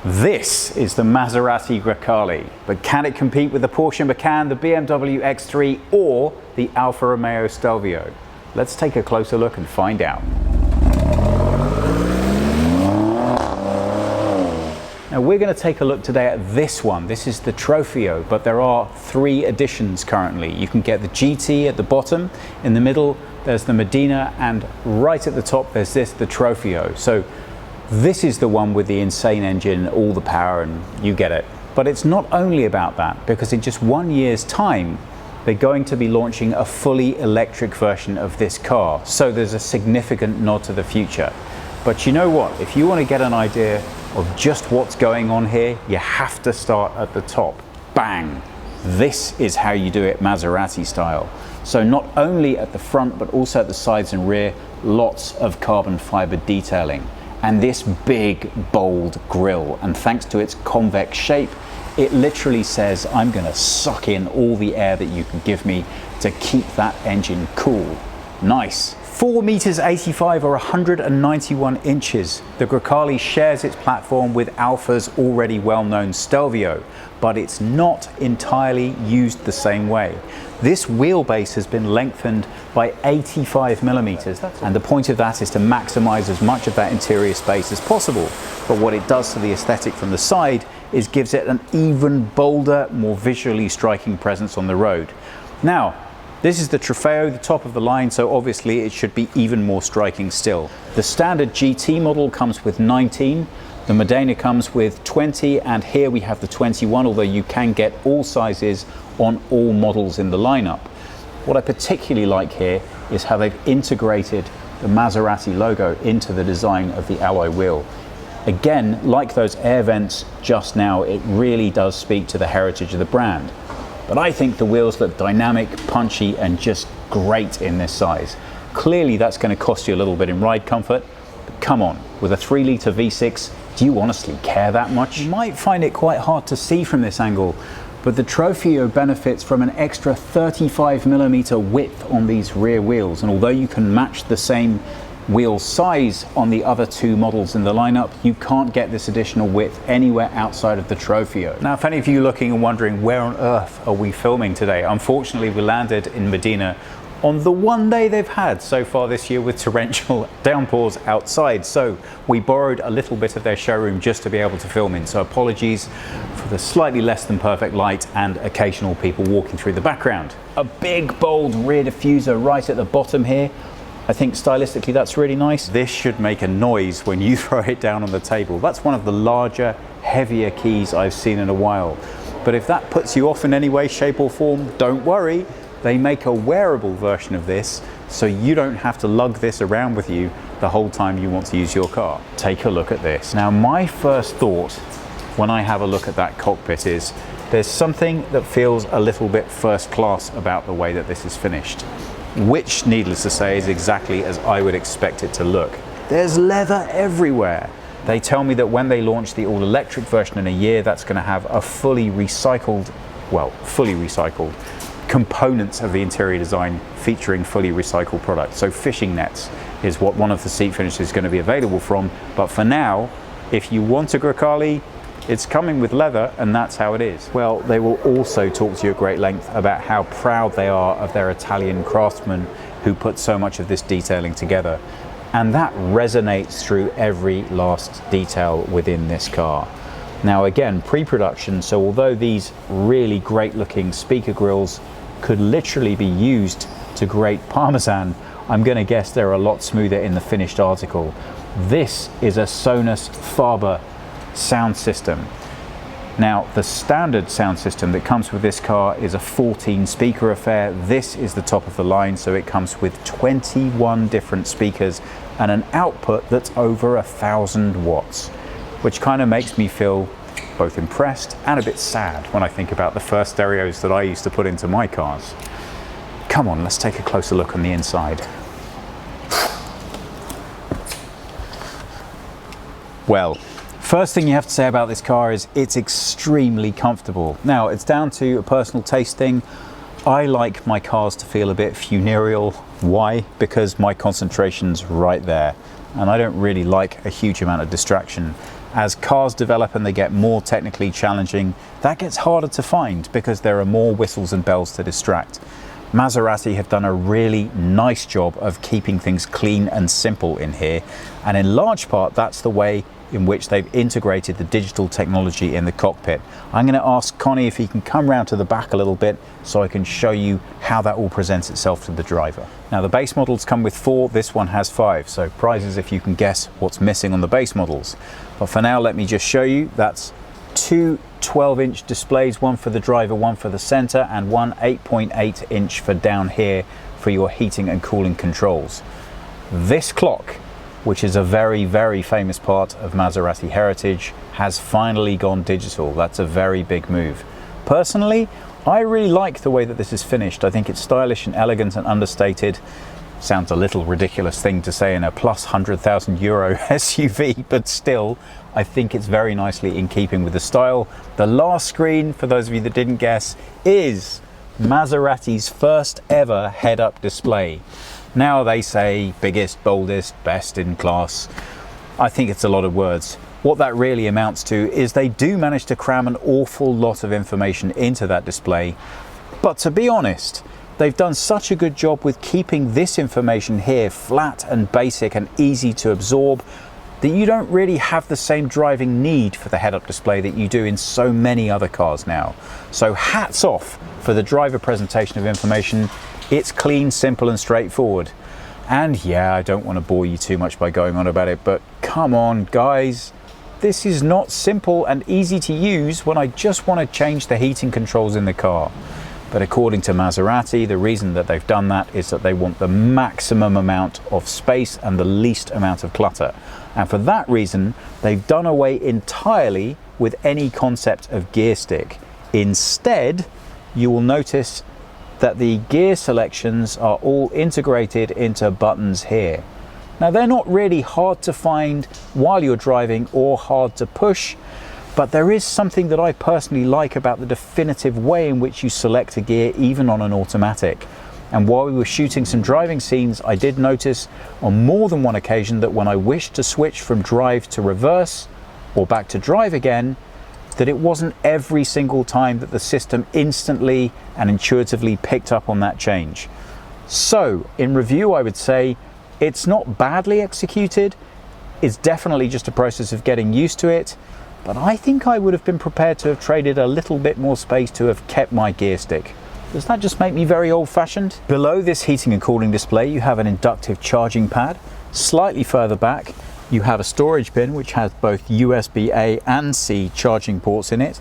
This is the Maserati Grecale, but can it compete with the Porsche Macan, the BMW X3 or the Alfa Romeo Stelvio? Let's take a closer look and find out. Now we're going to take a look today at this one. This is the Trofeo, but there are three editions currently. You can get the GT at the bottom, in the middle there's the Medina, and right at the top there's the Trofeo. So this is the one with the insane engine, all the power, and you get it. But it's not only about that, because in just 1 year's time they're going to be launching a fully electric version of this car. So there's a significant nod to the future. But you know what? If you want to get an idea of just what's going on here, you have to start at the top. Bang! This is how you do it Maserati style. So not only at the front, but also at the sides and rear, lots of carbon fiber detailing. And this big, bold grille, and thanks to its convex shape, it literally says, I'm going to suck in all the air that you can give me to keep that engine cool. Nice. 4 meters 85 or 191 inches. The Grecale shares its platform with Alfa's already well-known Stelvio, but it's not entirely used the same way. This wheelbase has been lengthened by 85 millimeters, and the point of that is to maximize as much of that interior space as possible. But what it does to the aesthetic from the side is gives it an even bolder, more visually striking presence on the road. Now, this is the Trofeo, the top of the line, so obviously it should be even more striking still. The standard GT model comes with 19, the Medina comes with 20, and here we have the 21, although you can get all sizes on all models in the lineup. What I particularly like here is how they've integrated the Maserati logo into the design of the alloy wheel. Again, like those air vents just now, it really does speak to the heritage of the brand. But I think the wheels look dynamic, punchy, and just great in this size. Clearly that's going to cost you a little bit in ride comfort, but come on, with a 3-litre V6, do you honestly care that much? You might find it quite hard to see from this angle, but the Trofeo benefits from an extra 35mm width on these rear wheels, and although you can match the same wheel size on the other two models in the lineup, you can't get this additional width anywhere outside of the Trofeo. Now, if any of you looking and wondering where on earth are we filming today, unfortunately we landed in Medina on the one day they've had so far this year with torrential downpours outside, so we borrowed a little bit of their showroom just to be able to film in, so apologies for the slightly less than perfect light and occasional people walking through the background. A big bold rear diffuser right at the bottom here. I think stylistically that's really nice. This should make a noise when you throw it down on the table. That's one of the larger, heavier keys I've seen in a while. But if that puts you off in any way, shape or form, don't worry. They make a wearable version of this, so you don't have to lug this around with you the whole time you want to use your car. Take a look at this. Now, my first thought when I have a look at that cockpit is there's something that feels a little bit first class about the way that this is finished, which, needless to say, is exactly as I would expect it to look. There's leather everywhere. They tell me that when they launch the all-electric version in a year, that's going to have a fully recycled components of the interior design featuring fully recycled products. So fishing nets is what one of the seat finishes is going to be available from. But for now, if you want a Grecale, it's coming with leather, and that's how it is. Well, they will also talk to you at great length about how proud they are of their Italian craftsmen who put so much of this detailing together. And that resonates through every last detail within this car. Now again, pre-production, so although these really great looking speaker grills could literally be used to grate Parmesan, I'm going to guess they're a lot smoother in the finished article. This is a Sonus Faber sound system. Now, the standard sound system that comes with this car is a 14 speaker affair. This is the top of the line, so it comes with 21 different speakers and an output that's over 1,000 watts, which kind of makes me feel both impressed and a bit sad when I think about the first stereos that I used to put into my cars. Come on, let's take a closer look on the inside. Well, first thing you have to say about this car is it's extremely comfortable. Now, it's down to a personal taste thing. I like my cars to feel a bit funereal. Why? Because my concentration's right there, and I don't really like a huge amount of distraction. As cars develop and they get more technically challenging, that gets harder to find because there are more whistles and bells to distract. Maserati have done a really nice job of keeping things clean and simple in here, and in large part that's the way in which they've integrated the digital technology in the cockpit. I'm going to ask Connie if he can come round to the back a little bit so I can show you how that all presents itself to the driver. Now the base models come with 4, this one has 5, so prizes if you can guess what's missing on the base models. But for now, let me just show you. That's 2 12-inch displays, one for the driver, one for the center, and one 8.8-inch for down here for your heating and cooling controls. This clock, which is a very, very famous part of Maserati heritage, has finally gone digital. That's a very big move. Personally, I really like the way that this is finished. I think it's stylish and elegant and understated. Sounds a little ridiculous thing to say in a plus €100,000 SUV, but still, I think it's very nicely in keeping with the style. The last screen, for those of you that didn't guess, is Maserati's first ever head-up display. Now they say biggest, boldest, best in class. I think it's a lot of words. What that really amounts to is they do manage to cram an awful lot of information into that display. But to be honest, they've done such a good job with keeping this information here flat and basic and easy to absorb that you don't really have the same driving need for the head-up display that you do in so many other cars now. So hats off for the driver presentation of information. It's clean, simple and straightforward. And yeah, I don't want to bore you too much by going on about it, but come on guys, this is not simple and easy to use when I just want to change the heating controls in the car. But according to Maserati, the reason that they've done that is that they want the maximum amount of space and the least amount of clutter. And for that reason, they've done away entirely with any concept of gear stick. Instead, you will notice that the gear selections are all integrated into buttons here. Now they're not really hard to find while you're driving or hard to push, but there is something that I personally like about the definitive way in which you select a gear even on an automatic. And while we were shooting some driving scenes, I did notice on more than one occasion that when I wished to switch from drive to reverse or back to drive again, that it wasn't every single time that the system instantly and intuitively picked up on that change. So in review, I would say it's not badly executed. It's definitely just a process of getting used to it. But I think I would have been prepared to have traded a little bit more space to have kept my gear stick. Does that just make me very old-fashioned? Below this heating and cooling display, you have an inductive charging pad. Slightly further back, you have a storage bin which has both USB-A and C charging ports in it.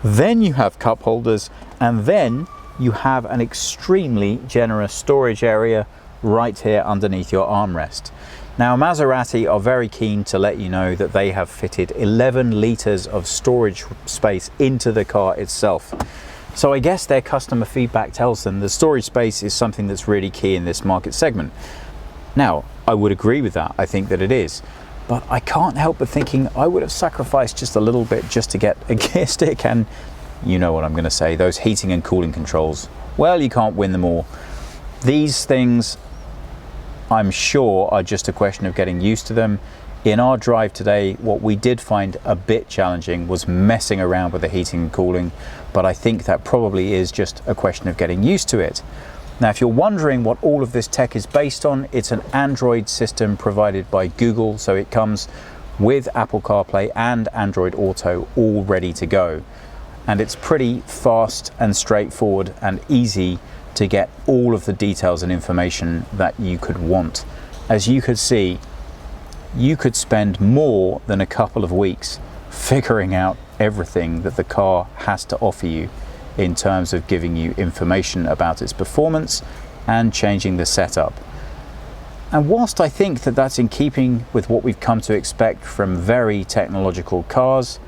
Then you have cup holders, and then you have an extremely generous storage area right here underneath your armrest. Now Maserati are very keen to let you know that they have fitted 11 litres of storage space into the car itself. So I guess their customer feedback tells them the storage space is something that's really key in this market segment. Now, I would agree with that, I think that it is, but I can't help but thinking I would have sacrificed just a little bit just to get a gear stick, and you know what I'm going to say, those heating and cooling controls, well, you can't win them all. These things, I'm sure, are just a question of getting used to them. In our drive today, what we did find a bit challenging was messing around with the heating and cooling, but I think that probably is just a question of getting used to it. Now, if you're wondering what all of this tech is based on, it's an Android system provided by Google, so it comes with Apple CarPlay and Android Auto all ready to go. And it's pretty fast and straightforward and easy to get all of the details and information that you could want. As you could see, you could spend more than a couple of weeks figuring out everything that the car has to offer you in terms of giving you information about its performance and changing the setup. And whilst I think that that's in keeping with what we've come to expect from very technological cars,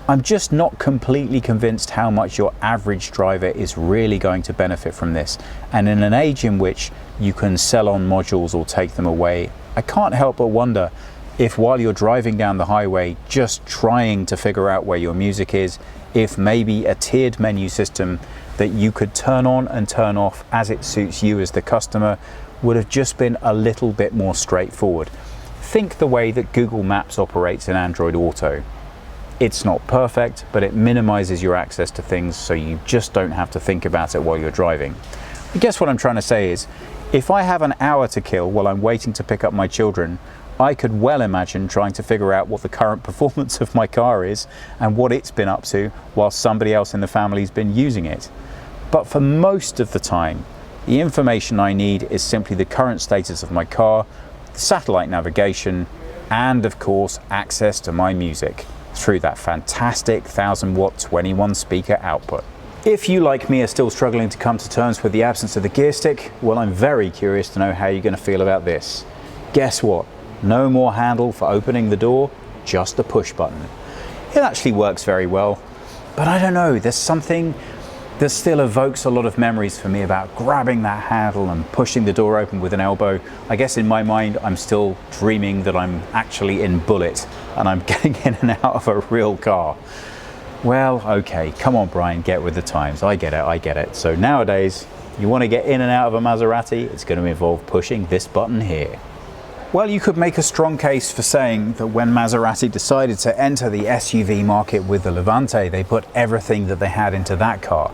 I'm just not completely convinced how much your average driver is really going to benefit from this. And in an age in which you can sell on modules or take them away, I can't help but wonder if while you're driving down the highway just trying to figure out where your music is, if maybe a tiered menu system that you could turn on and turn off as it suits you as the customer would have just been a little bit more straightforward. think the way that Google Maps operates in Android Auto. It's not perfect, but it minimizes your access to things so you just don't have to think about it while you're driving. I guess what I'm trying to say is, if I have an hour to kill while I'm waiting to pick up my children, I could well imagine trying to figure out what the current performance of my car is and what it's been up to while somebody else in the family's been using it. But for most of the time, the information I need is simply the current status of my car, satellite navigation, and of course access to my music through that fantastic 1000-watt 21 speaker output. If you, like me, are still struggling to come to terms with the absence of the gear stick, well, I'm very curious to know how you're going to feel about this. Guess what? No more handle for opening the door, just a push button. It actually works very well, but I don't know, there's something that still evokes a lot of memories for me about grabbing that handle and pushing the door open with an elbow. I guess in my mind, I'm still dreaming that I'm actually in Bullet and I'm getting in and out of a real car. Well, okay, come on, Brian, get with the times. I get it. So nowadays, you want to get in and out of a Maserati, it's going to involve pushing this button here. Well, you could make a strong case for saying that when Maserati decided to enter the SUV market with the Levante, they put everything that they had into that car.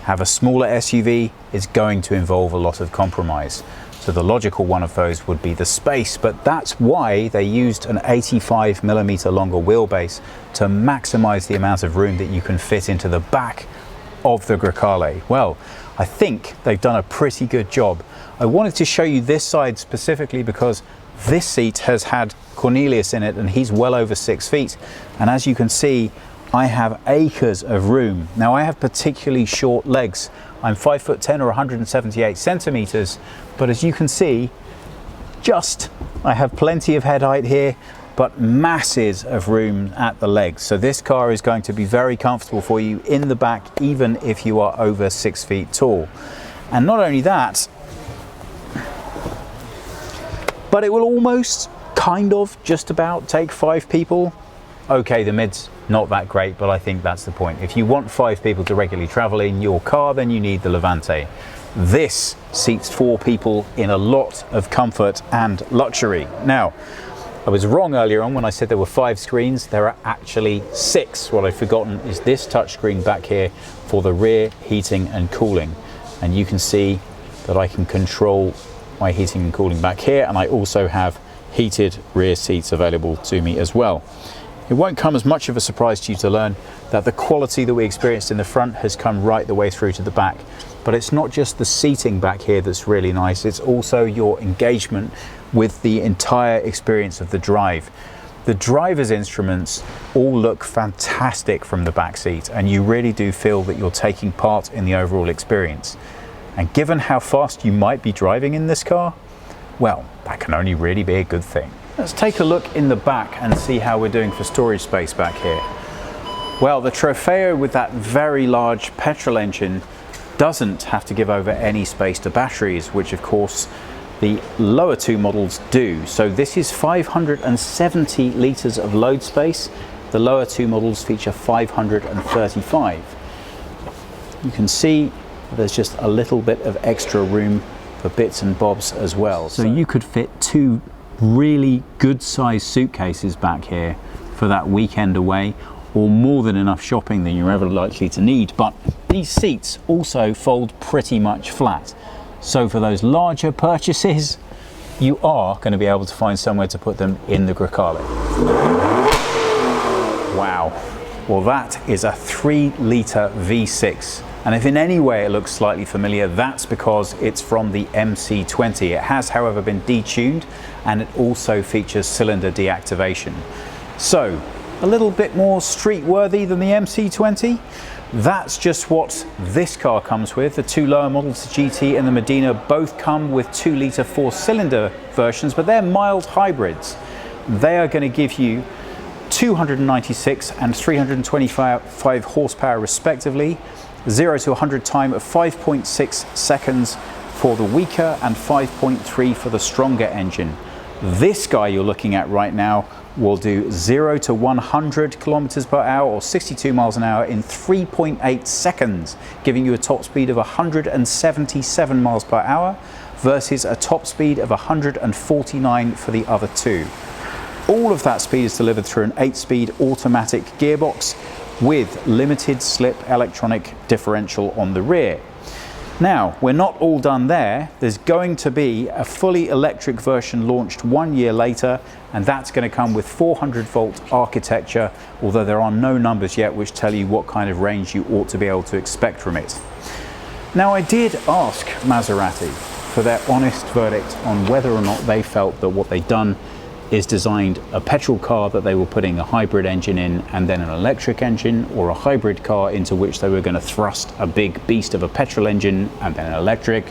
Have a smaller SUV is going to involve a lot of compromise. So the logical one of those would be the space, but that's why they used an 85mm longer wheelbase to maximize the amount of room that you can fit into the back of the Grecale. Well, I think they've done a pretty good job. I wanted to show you this side specifically because this seat has had Cornelius in it and he's well over 6 feet. And as you can see, I have acres of room. Now I have particularly short legs. I'm 5'10" or 178 centimeters, but as you can see, I have plenty of head height here, but masses of room at the legs. So this car is going to be very comfortable for you in the back, even if you are over 6 feet tall. And not only that, but it will almost kind of just about take 5 people. Okay, the mid's not that great, but I think that's the point. If you want 5 people to regularly travel in your car, then you need the Levante. This seats 4 people in a lot of comfort and luxury. Now, I was wrong earlier on when I said there were 5 screens. There are actually 6. What I've forgotten is this touchscreen back here for the rear heating and cooling. And you can see that I can control my heating and cooling back here, and I also have heated rear seats available to me as well. It won't come as much of a surprise to you to learn that the quality that we experienced in the front has come right the way through to the back. But it's not just the seating back here that's really nice, it's also your engagement with the entire experience of the drive. The driver's instruments all look fantastic from the back seat, and you really do feel that you're taking part in the overall experience. And given how fast you might be driving in this car, well, that can only really be a good thing. Let's take a look in the back and see how we're doing for storage space back here. Well, the Trofeo with that very large petrol engine doesn't have to give over any space to batteries, which of course the lower 2 models do. So this is 570 litres of load space. The lower 2 models feature 535. You can see there's just a little bit of extra room for bits and bobs as well. So you could fit 2 really good sized suitcases back here for that weekend away, or more than enough shopping that you're ever likely to need. But these seats also fold pretty much flat. So for those larger purchases, you are going to be able to find somewhere to put them in the Grecale. Wow. Well, that is a 3-litre V6. And if in any way it looks slightly familiar, that's because it's from the MC20. It has, however, been detuned, and it also features cylinder deactivation. So, a little bit more street-worthy than the MC20. That's just what this car comes with. The 2 lower models, the GT and the Medina, both come with 2-litre 4-cylinder versions, but they're mild hybrids. They are going to give you 296 and 325 horsepower respectively. 0 to 100 time of 5.6 seconds for the weaker and 5.3 for the stronger engine. This guy you're looking at right now will do 0 to 100 kilometers per hour or 62 miles an hour in 3.8 seconds, giving you a top speed of 177 miles per hour versus a top speed of 149 for the other 2. All of that speed is delivered through an 8-speed automatic gearbox with limited slip electronic differential on the rear. Now, we're not all done there. There's going to be a fully electric version launched 1 year later, and that's going to come with 400-volt architecture, although there are no numbers yet which tell you what kind of range you ought to be able to expect from it. Now, I did ask Maserati for their honest verdict on whether or not they felt that what they'd done is designed a petrol car that they were putting a hybrid engine in and then an electric engine, or a hybrid car into which they were going to thrust a big beast of a petrol engine and then an electric,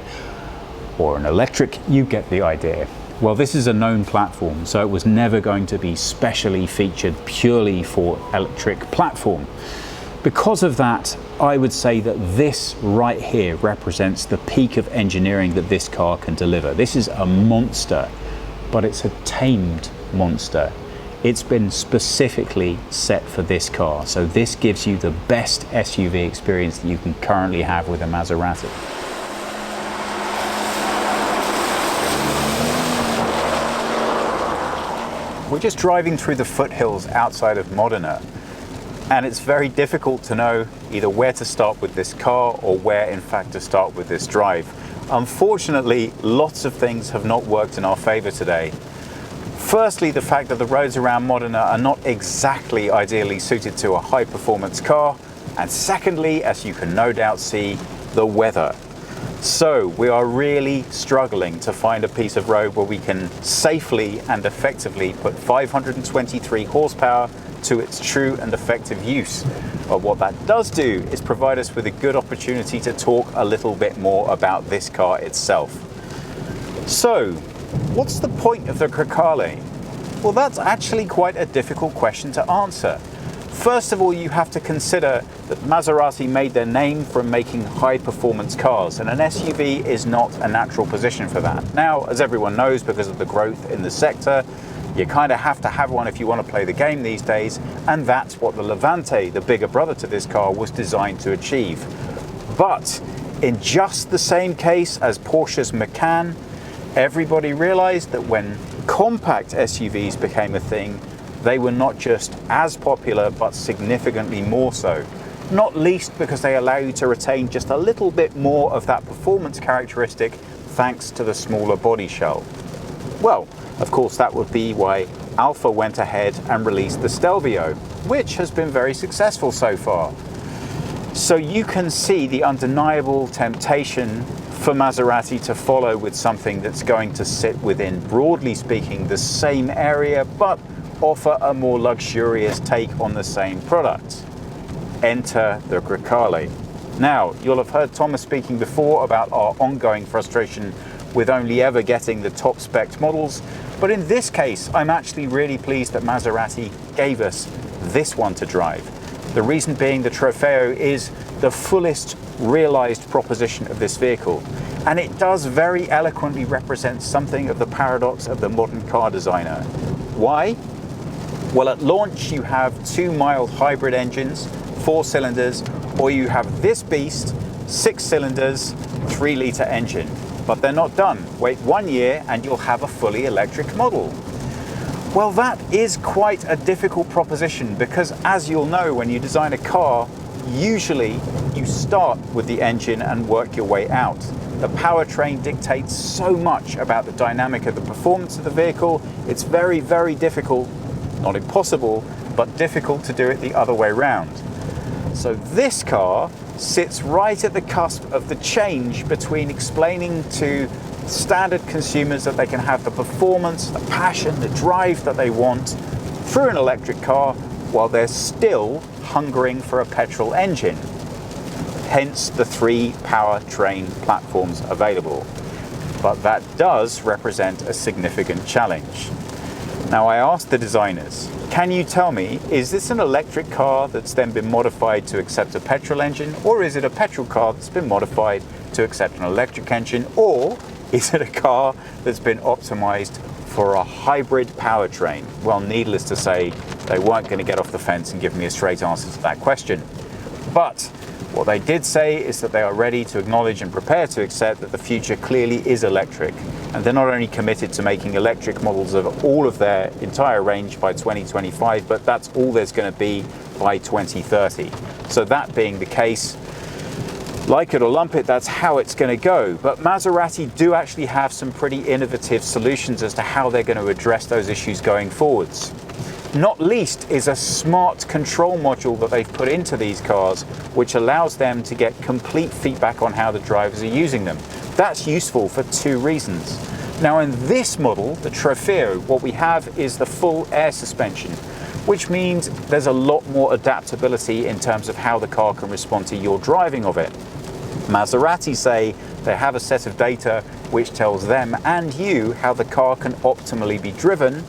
or an electric. You get the idea. Well, this is a known platform, so it was never going to be specially featured purely for electric platform. Because of that, I would say that this right here represents the peak of engineering that this car can deliver. This is a monster, but it's a tamed monster. It's been specifically set for this car, so this gives you the best SUV experience that you can currently have with a Maserati. We're just driving through the foothills outside of Modena, and it's very difficult to know either where to start with this car or where in fact to start with this drive. Unfortunately, lots of things have not worked in our favor today. Firstly, the fact that the roads around Modena are not exactly ideally suited to a high performance car. And secondly, as you can no doubt see, the weather. So we are really struggling to find a piece of road where we can safely and effectively put 523 horsepower to its true and effective use. But what that does do is provide us with a good opportunity to talk a little bit more about this car itself. So, what's the point of the Grecale? Well, that's actually quite a difficult question to answer. First of all, you have to consider that Maserati made their name from making high-performance cars, and an SUV is not a natural position for that. Now, as everyone knows, because of the growth in the sector, you kind of have to have one if you want to play the game these days, and that's what the Levante, the bigger brother to this car, was designed to achieve. But in just the same case as Porsche's Macan, everybody realized that when compact SUVs became a thing, they were not just as popular, but significantly more so. Not least because they allow you to retain just a little bit more of that performance characteristic thanks to the smaller body shell. Well, of course, that would be why Alfa went ahead and released the Stelvio, which has been very successful so far. So you can see the undeniable temptation for Maserati to follow with something that's going to sit within, broadly speaking, the same area, but offer a more luxurious take on the same product. Enter the Grecale. Now, you'll have heard Thomas speaking before about our ongoing frustration with only ever getting the top spec models, but in this case, I'm actually really pleased that Maserati gave us this one to drive. The reason being the Trofeo is the fullest realized proposition of this vehicle, and it does very eloquently represent something of the paradox of the modern car designer. Why? Well, at launch you have two mild hybrid engines, 4 cylinders, or you have this beast, 6 cylinders, 3-litre engine. But they're not done. Wait 1 year and you'll have a fully electric model. Well, that is quite a difficult proposition because, as you'll know, when you design a car, usually you start with the engine and work your way out. The powertrain dictates so much about the dynamic of the performance of the vehicle. It's very, very difficult, not impossible, but difficult to do it the other way around. So this car sits right at the cusp of the change between explaining to standard consumers that they can have the performance, the passion, the drive that they want through an electric car while they're still hungering for a petrol engine. Hence the 3 powertrain platforms available. But that does represent a significant challenge. Now, I asked the designers, can you tell me, is this an electric car that's then been modified to accept a petrol engine, or is it a petrol car that's been modified to accept an electric engine, or is it a car that's been optimized for a hybrid powertrain? Well, needless to say, they weren't going to get off the fence and give me a straight answer to that question. But what they did say is that they are ready to acknowledge and prepare to accept that the future clearly is electric. And they're not only committed to making electric models of all of their entire range by 2025, but that's all there's going to be by 2030. So that being the case, like it or lump it, that's how it's going to go. But Maserati do actually have some pretty innovative solutions as to how they're going to address those issues going forwards. Not least is a smart control module that they've put into these cars, which allows them to get complete feedback on how the drivers are using them. That's useful for two reasons. Now in this model, the Trofeo, what we have is the full air suspension, which means there's a lot more adaptability in terms of how the car can respond to your driving of it. Maserati say they have a set of data which tells them and you how the car can optimally be driven.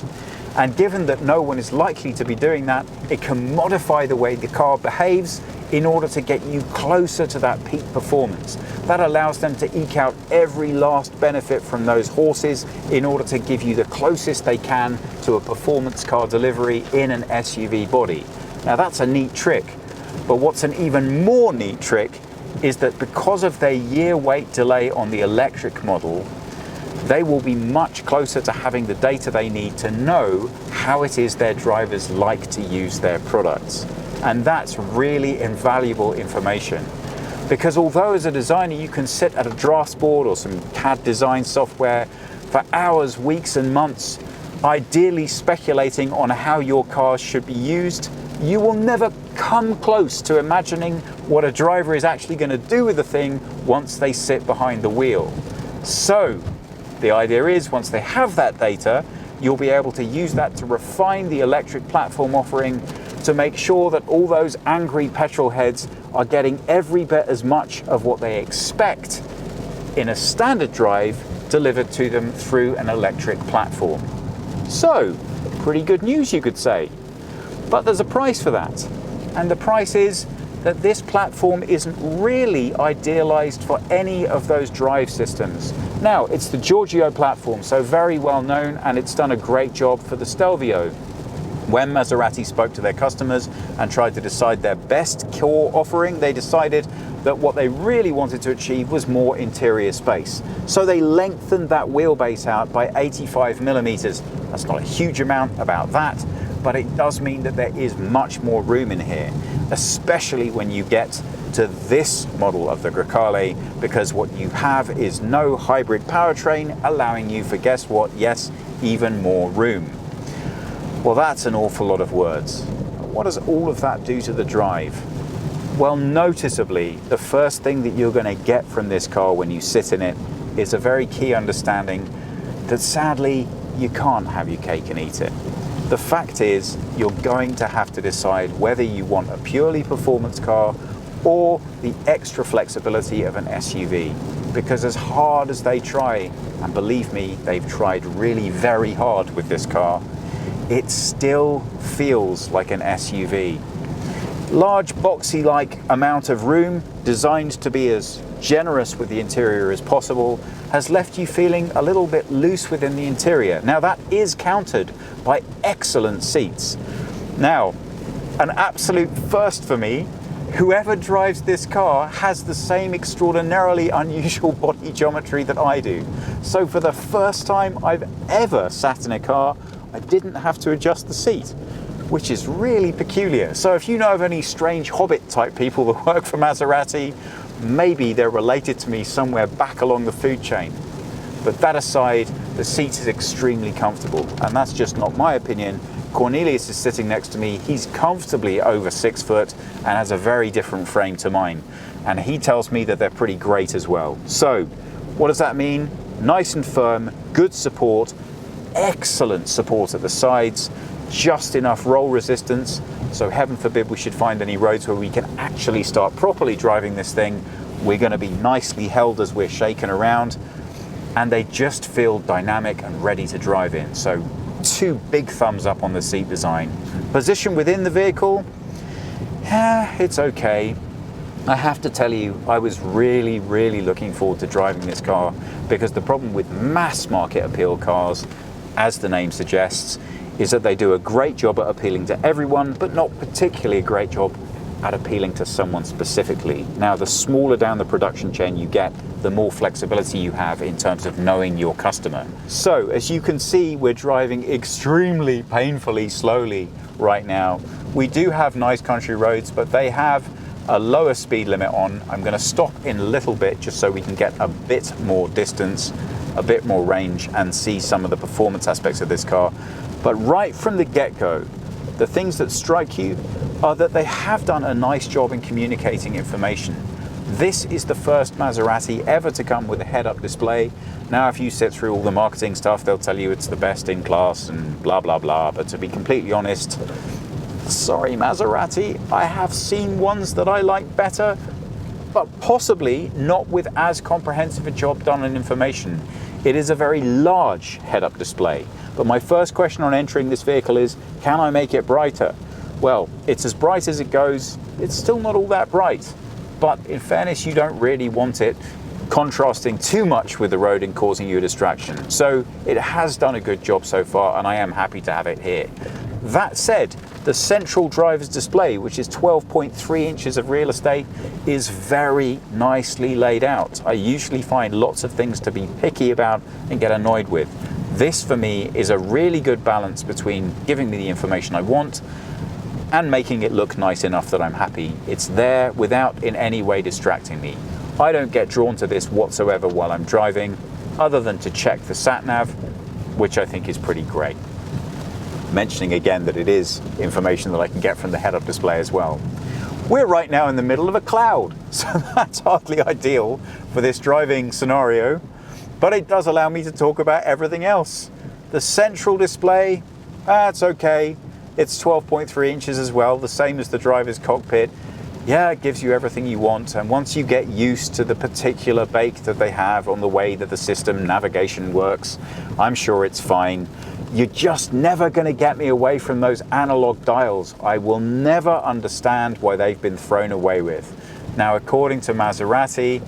And given that no one is likely to be doing that, it can modify the way the car behaves in order to get you closer to that peak performance. That allows them to eke out every last benefit from those horses in order to give you the closest they can to a performance car delivery in an SUV body. Now that's a neat trick, but what's an even more neat trick is that because of their year-wait delay on the electric model, they will be much closer to having the data they need to know how it is their drivers like to use their products. And that's really invaluable information. Because although as a designer you can sit at a drafts board or some CAD design software for hours, weeks and months, ideally speculating on how your cars should be used, you will never come close to imagining what a driver is actually going to do with the thing once they sit behind the wheel. So the idea is once they have that data, you'll be able to use that to refine the electric platform offering to make sure that all those angry petrol heads are getting every bit as much of what they expect in a standard drive delivered to them through an electric platform. So, pretty good news you could say. But there's a price for that. And the price is that this platform isn't really idealized for any of those drive systems. Now, it's the Giorgio platform, so very well known, and it's done a great job for the Stelvio. When Maserati spoke to their customers and tried to decide their best core offering, they decided that what they really wanted to achieve was more interior space. So they lengthened that wheelbase out by 85 millimeters. That's not a huge amount about that, but it does mean that there is much more room in here, especially when you get to this model of the Grecale, because what you have is no hybrid powertrain, allowing you for, guess what, yes, even more room. Well, that's an awful lot of words. What does all of that do to the drive? Well, noticeably, the first thing that you're going to get from this car when you sit in it is a very key understanding that sadly, you can't have your cake and eat it. The fact is, you're going to have to decide whether you want a purely performance car or the extra flexibility of an SUV. Because as hard as they try, and believe me, they've tried really very hard with this car, it still feels like an SUV. Large, boxy-like amount of room, designed to be as generous with the interior as possible, has left you feeling a little bit loose within the interior. Now that is countered by excellent seats. Now, an absolute first for me, whoever drives this car has the same extraordinarily unusual body geometry that I do. So for the first time I've ever sat in a car, I didn't have to adjust the seat, which is really peculiar. So if you know of any strange Hobbit type people that work for Maserati, maybe they're related to me somewhere back along the food chain. But that aside, the seat is extremely comfortable, and that's just not my opinion. Cornelius is sitting next to me. He's comfortably over 6 foot and has a very different frame to mine. And he tells me that they're pretty great as well. So what does that mean? Nice and firm, good support, excellent support at the sides, just enough roll resistance, so heaven forbid we should find any roads where we can actually start properly driving this thing, we're going to be nicely held as we're shaken around, and they just feel dynamic and ready to drive in. So 2 big thumbs up on the seat design. Position within the vehicle, it's okay. I have to tell you, I was really looking forward to driving this car, because the problem with mass market appeal cars, as the name suggests, is that they do a great job at appealing to everyone, but not particularly a great job at appealing to someone specifically. Now, the smaller down the production chain you get, the more flexibility you have in terms of knowing your customer. So, as you can see, we're driving extremely painfully slowly right now. We do have nice country roads, but they have a lower speed limit on. I'm going to stop in a little bit just so we can get a bit more distance, a bit more range, and see some of the performance aspects of this car. But right from the get-go, the things that strike you are that they have done a nice job in communicating information. This is the first Maserati ever to come with a head-up display. Now, if you sit through all the marketing stuff, they'll tell you it's the best in class and blah, blah, blah. But to be completely honest, sorry, Maserati, I have seen ones that I like better, but possibly not with as comprehensive a job done on information. It is a very large head-up display. But my first question on entering this vehicle is, can I make it brighter? Well, it's as bright as it goes. It's still not all that bright. But in fairness, you don't really want it contrasting too much with the road and causing you a distraction. So it has done a good job so far, and I am happy to have it here. That said, the central driver's display, which is 12.3 inches of real estate, is very nicely laid out. I usually find lots of things to be picky about and get annoyed with. This, for me, is a really good balance between giving me the information I want and making it look nice enough that I'm happy. It's there without in any way distracting me. I don't get drawn to this whatsoever while I'm driving, other than to check the sat-nav, which I think is pretty great. Mentioning again that it is information that I can get from the head-up display as well. We're right now in the middle of a cloud, so that's hardly ideal for this driving scenario, but it does allow me to talk about everything else. The central display, it's okay. It's 12.3 inches as well, the same as the driver's cockpit. Yeah, it gives you everything you want, and once you get used to the particular bake that they have on the way that the system navigation works, I'm sure it's fine. You're just never going to get me away from those analog dials. I will never understand why they've been thrown away with. Now, according to Maserati,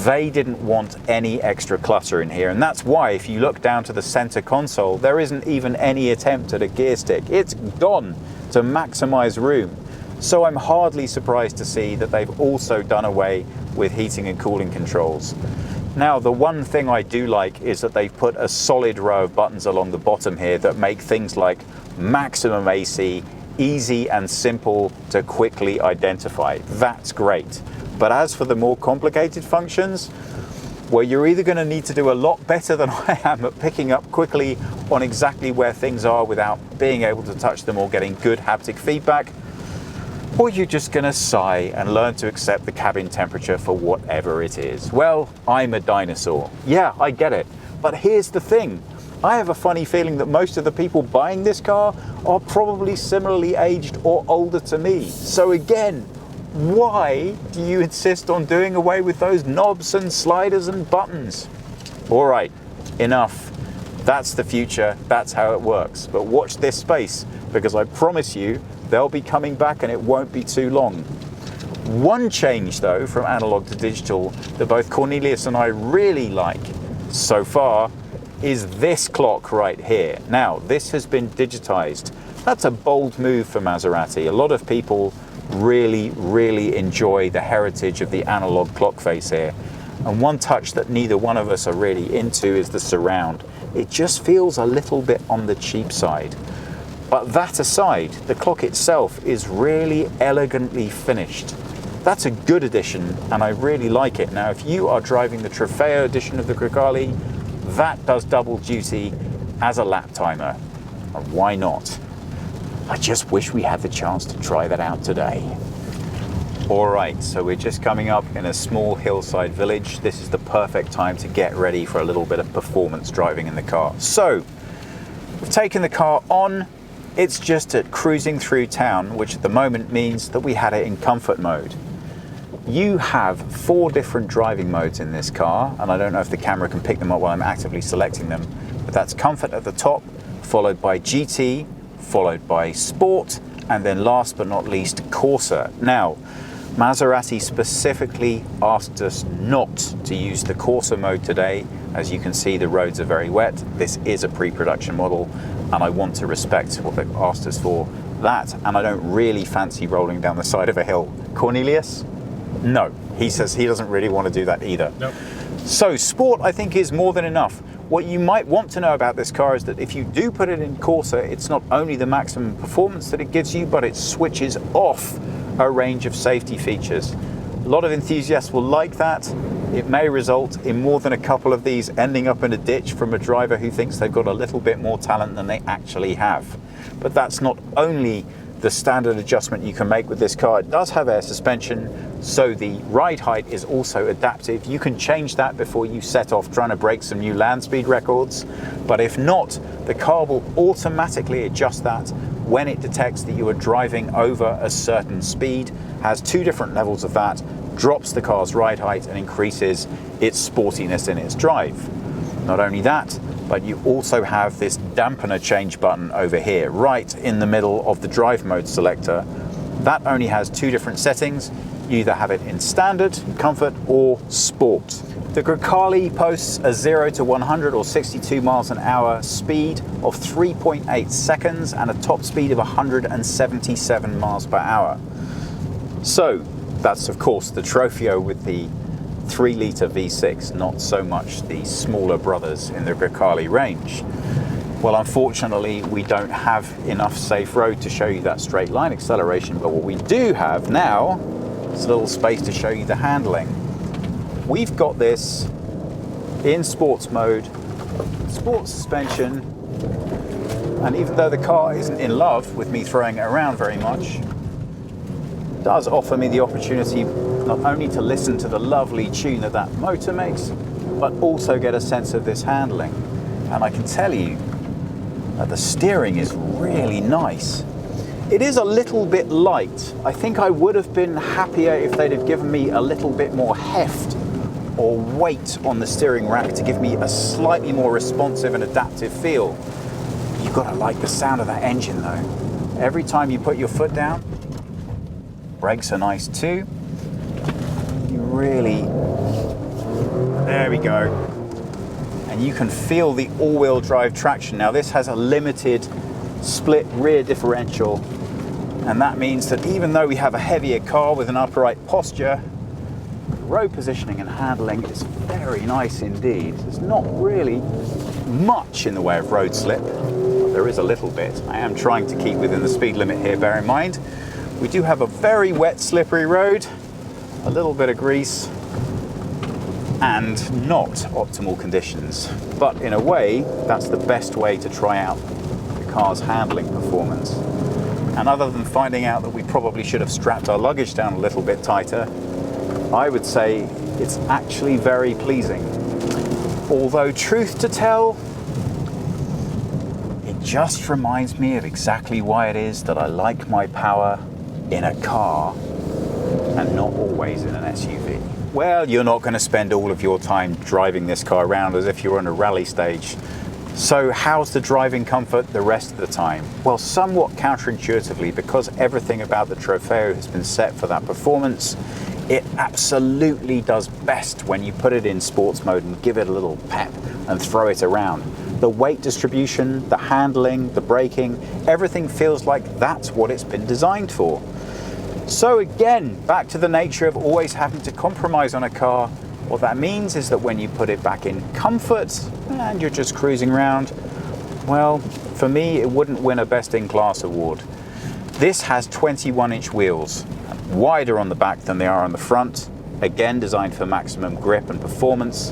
they didn't want any extra clutter in here, and that's why if you look down to the center console, there isn't even any attempt at a gear stick. It's gone to maximize room. So I'm hardly surprised to see that they've also done away with heating and cooling controls. Now, the one thing I do like is that they've put a solid row of buttons along the bottom here that make things like maximum AC easy and simple to quickly identify. That's great. But as for the more complicated functions, well, you're either going to need to do a lot better than I am at picking up quickly on exactly where things are without being able to touch them or getting good haptic feedback, or you're just going to sigh and learn to accept the cabin temperature for whatever it is. Well, I'm a dinosaur. Yeah, I get it. But here's the thing. I have a funny feeling that most of the people buying this car are probably similarly aged or older to me. So again, why do you insist on doing away with those knobs and sliders and buttons? All right, enough. That's the future. That's how it works. But watch this space, because I promise you, they'll be coming back and it won't be too long. One change though from analog to digital that both Cornelius and I really like so far is this clock right here. Now, this has been digitized. That's a bold move for Maserati. A lot of people really enjoy the heritage of the analog clock face here. And one touch that neither one of us are really into is the surround. It just feels a little bit on the cheap side. But that aside, the clock itself is really elegantly finished. That's a good addition, and I really like it. Now, if you are driving the Trofeo edition of the Grecale, that does double duty as a lap timer. And why not? I just wish we had the chance to try that out today. All right, so we're just coming up in a small hillside village. This is the perfect time to get ready for a little bit of performance driving in the car. So, we've taken the car on. It's just at cruising through town, which at the moment means that we had it in comfort mode. You have 4 different driving modes in this car, and I don't know if the camera can pick them up while I'm actively selecting them, but that's comfort at the top, followed by GT, followed by Sport, and then last but not least, Corsa. Now, Maserati specifically asked us not to use the Corsa mode today. As you can see, the roads are very wet. This is a pre-production model, and I want to respect what they've asked us for that, and I don't really fancy rolling down the side of a hill. Cornelius? No. He says he doesn't really want to do that either. Nope. So sport, I think, is more than enough. What you might want to know about this car is that if you do put it in Corsa, it's not only the maximum performance that it gives you, but it switches off a range of safety features. A lot of enthusiasts will like that. It may result in more than a couple of these ending up in a ditch from a driver who thinks they've got a little bit more talent than they actually have. But that's not only the standard adjustment you can make with this car. It does have air suspension, so the ride height is also adaptive. You can change that before you set off trying to break some new land speed records. But if not, the car will automatically adjust that when it detects that you are driving over a certain speed, has 2 different levels of that, drops the car's ride height and increases its sportiness in its drive. Not only that, but you also have this dampener change button over here, right in the middle of the drive mode selector. That only has 2 different settings. You either have it in standard, comfort, or sport. The Grecale posts a 0 to 100 or 62 miles an hour speed of 3.8 seconds and a top speed of 177 miles per hour. So that's of course the Trofeo with the 3-litre V6, not so much the smaller brothers in the Grecale range. Well, unfortunately, we don't have enough safe road to show you that straight line acceleration, but what we do have now is a little space to show you the handling. We've got this in sports mode, sports suspension, and even though the car isn't in love with me throwing it around very much, it does offer me the opportunity not only to listen to the lovely tune that that motor makes, but also get a sense of this handling. And I can tell you that the steering is really nice. It is a little bit light. I think I would have been happier if they'd have given me a little bit more heft or weight on the steering rack to give me a slightly more responsive and adaptive feel. You've got to like the sound of that engine though. Every time you put your foot down, brakes are nice too. Really, there we go, and you can feel the all-wheel drive traction. Now this has a limited split rear differential, and that means that even though we have a heavier car with an upright posture, road positioning and handling is very nice indeed. There's not really much in the way of road slip, but there is a little bit. I am trying to keep within the speed limit here, bear in mind. We do have a very wet, slippery road, a little bit of grease, and not optimal conditions. But in a way, that's the best way to try out the car's handling performance. And other than finding out that we probably should have strapped our luggage down a little bit tighter, I would say it's actually very pleasing. Although, truth to tell, it just reminds me of exactly why it is that I like my power in a car and not always in an SUV. Well, you're not going to spend all of your time driving this car around as if you're on a rally stage. So how's the driving comfort the rest of the time? Well, somewhat counterintuitively, because everything about the Trofeo has been set for that performance, it absolutely does best when you put it in sports mode and give it a little pep and throw it around. The weight distribution, the handling, the braking, everything feels like that's what it's been designed for. So again, back to the nature of always having to compromise on a car. What that means is that when you put it back in comfort and you're just cruising around, well, for me, it wouldn't win a Best in Class award. This has 21-inch wheels, wider on the back than they are on the front, again designed for maximum grip and performance,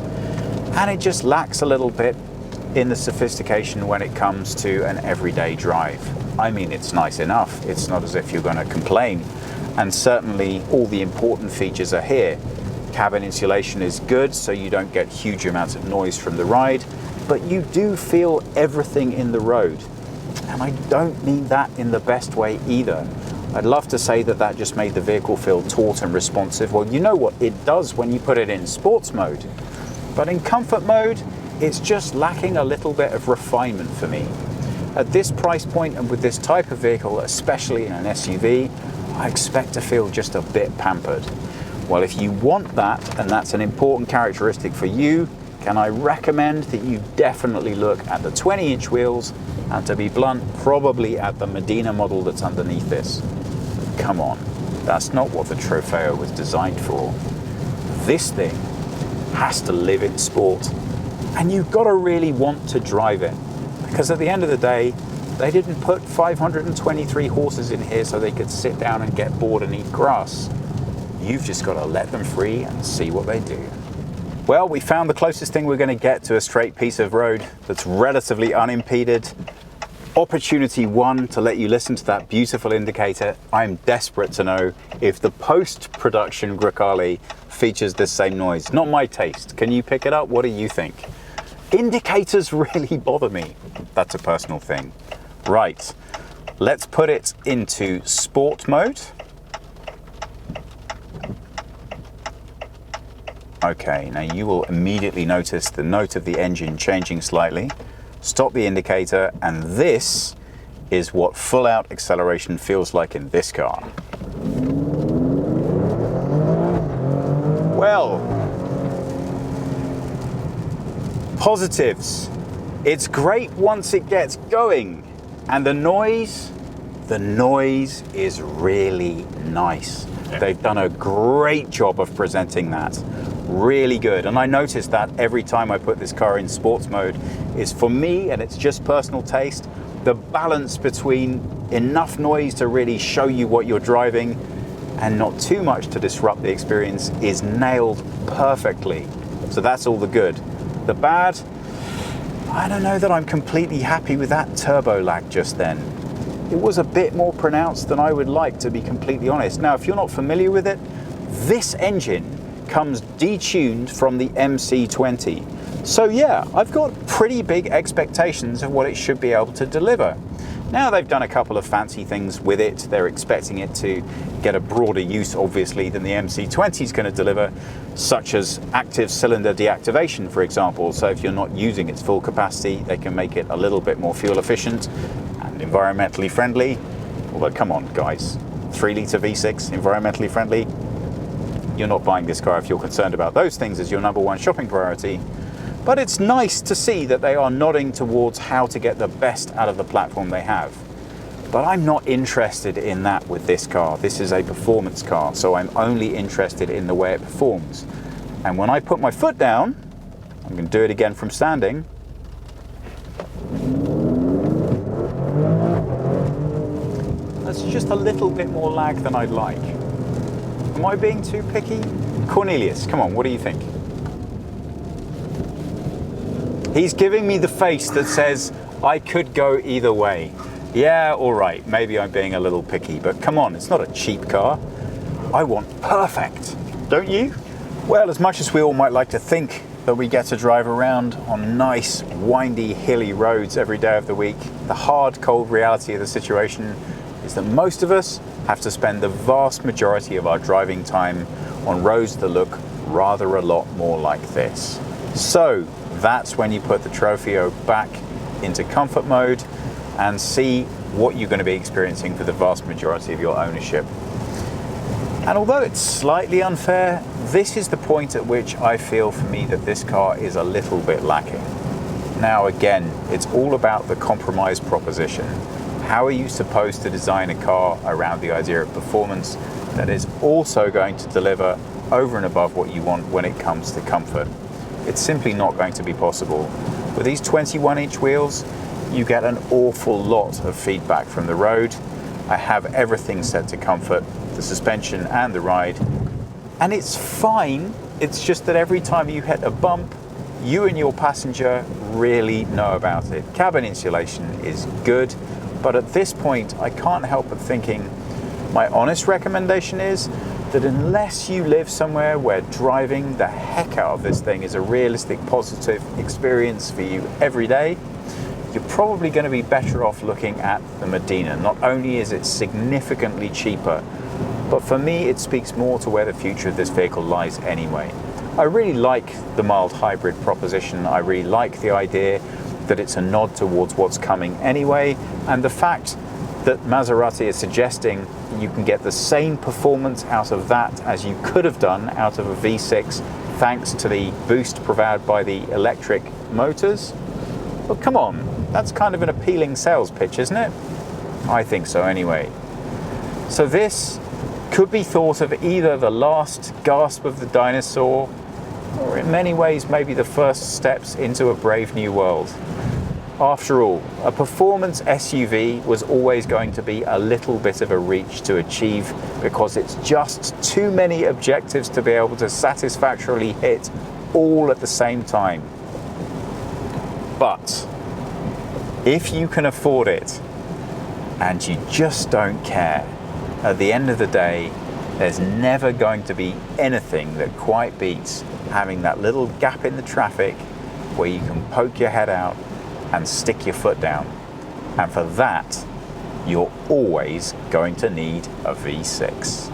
and it just lacks a little bit in the sophistication when it comes to an everyday drive. I mean, it's nice enough. It's not as if you're going to complain. And certainly all the important features are here. Cabin insulation is good, so you don't get huge amounts of noise from the ride, but you do feel everything in the road. And I don't mean that in the best way either. I'd love to say that that just made the vehicle feel taut and responsive. Well, you know what it does when you put it in sports mode. But in comfort mode, it's just lacking a little bit of refinement for me. At this price point and with this type of vehicle, especially in an SUV, I expect to feel just a bit pampered. Well, if you want that, and that's an important characteristic for you, can I recommend that you definitely look at the 20-inch wheels and to be blunt, probably at the Medina model that's underneath this. Come on, that's not what the Trofeo was designed for. This thing has to live in sport, and you've got to really want to drive it, because at the end of the day, they didn't put 523 horses in here so they could sit down and get bored and eat grass. You've just got to let them free and see what they do. Well, we found the closest thing we're going to get to a straight piece of road that's relatively unimpeded. Opportunity one to let you listen to that beautiful indicator. I'm desperate to know if the post-production Grecale features this same noise. Not my taste. Can you pick it up? What do you think? Indicators really bother me. That's a personal thing. Right, let's put it into sport mode. Okay, now you will immediately notice the note of the engine changing slightly. Stop the indicator, and this is what full out acceleration feels like in this car. Well, positives. It's great once it gets going, and the noise is really nice. They've done a great job of presenting that. Really good. And I noticed that every time I put this car in sports mode is, for me, and it's just personal taste, the balance between enough noise to really show you what you're driving and not too much to disrupt the experience is nailed perfectly. So that's all the good. The bad, I don't know that I'm completely happy with that turbo lag just then. It was a bit more pronounced than I would like, to be completely honest. Now, if you're not familiar with it, this engine comes detuned from the MC20. So yeah, I've got pretty big expectations of what it should be able to deliver. Now they've done a couple of fancy things with it. They're expecting it to get a broader use, obviously, than the MC20 is going to deliver, such as active cylinder deactivation, for example. So if you're not using its full capacity, they can make it a little bit more fuel efficient and environmentally friendly. Although, come on, guys, 3-litre V6, environmentally friendly? You're not buying this car if you're concerned about those things as your number one shopping priority. But it's nice to see that they are nodding towards how to get the best out of the platform they have. But I'm not interested in that with this car. This is a performance car, so I'm only interested in the way it performs. And when I put my foot down, I'm going to do it again from standing. That's just a little bit more lag than I'd like. Am I being too picky? Cornelius, come on, what do you think? He's giving me the face that says, I could go either way. Yeah, all right, maybe I'm being a little picky, but come on, it's not a cheap car. I want perfect, don't you? Well, as much as we all might like to think that we get to drive around on nice, windy, hilly roads every day of the week, the hard, cold reality of the situation is that most of us have to spend the vast majority of our driving time on roads that look rather a lot more like this. So that's when you put the Trofeo back into comfort mode and see what you're going to be experiencing for the vast majority of your ownership. And although it's slightly unfair, this is the point at which I feel for me that this car is a little bit lacking. Now again, it's all about the compromise proposition. How are you supposed to design a car around the idea of performance that is also going to deliver over and above what you want when it comes to comfort? It's simply not going to be possible. With these 21-inch wheels, you get an awful lot of feedback from the road. I have everything set to comfort, the suspension and the ride, and it's fine. It's just that every time you hit a bump, you and your passenger really know about it. Cabin insulation is good, but at this point, I can't help but thinking my honest recommendation is that unless you live somewhere where driving the heck out of this thing is a realistic, positive experience for you every day, you're probably going to be better off looking at the Medina. Not only is it significantly cheaper, but for me, it speaks more to where the future of this vehicle lies anyway. I really like the mild hybrid proposition. I really like the idea that it's a nod towards what's coming anyway, and the fact that Maserati is suggesting you can get the same performance out of that as you could have done out of a V6 thanks to the boost provided by the electric motors. Well, come on, That's kind of an appealing sales pitch, isn't it? I think so anyway. So this could be thought of either the last gasp of the dinosaur, or in many ways maybe the first steps into a brave new world. After all, a performance SUV was always going to be a little bit of a reach to achieve because it's just too many objectives to be able to satisfactorily hit all at the same time. But if you can afford it and you just don't care, at the end of the day, there's never going to be anything that quite beats having that little gap in the traffic where you can poke your head out and stick your foot down. And for that, you're always going to need a V6.